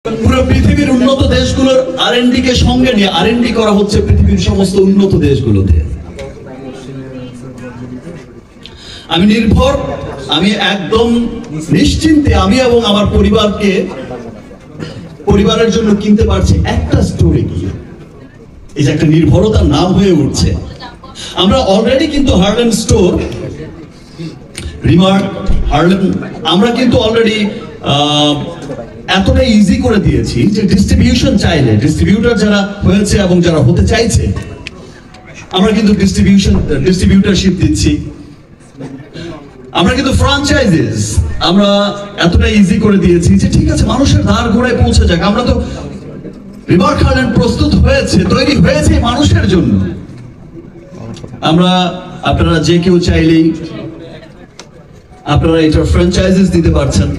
পুরো পৃথিবীর উন্নত দেশগুলোর আর&ডি কে সঙ্গে নিয়ে আর&ডি করা হচ্ছে পৃথিবীর সমস্ত উন্নত দেশগুলোতে। আমি নির্ভর, আমি একদম নিশ্চিন্তে আমি এবং আমার পরিবারের জন্য কিনতে পারছি একটা স্টোরে গিয়ে। এই যে একটা নির্ভরতার নাম হয়ে উঠছে। আমরা অলরেডি কিন্তু হার্লেম স্টোর, রিমার্ক, হার্লেম, আমরা কিন্তু অলরেডি এতটা ইজি করে দিয়েছি যে ডিস্ট্রিবিউশন চাইলে, ডিস্ট্রিবিউটর যারা হয়েছে এবং যারা হতে চাইছে, আমরা কিন্তু ডিস্ট্রিবিউটরশিপ দিচ্ছি। আমরা কিন্তু ফ্র্যাঞ্চাইজিস আমরা এতটা ইজি করে দিয়েছি যে ঠিক আছে, মানুষের দ্বার ঘোড়ায় পৌঁছে যাক। আমরা তো রিমার্ক হার্লেম প্রস্তুত হয়েছে, তৈরি হয়েছে মানুষের জন্য। আমরা, আপনারা যে কেউ চাইলেই আপনারা এটা ফ্র্যাঞ্চাইজিস দিতে পারছেন।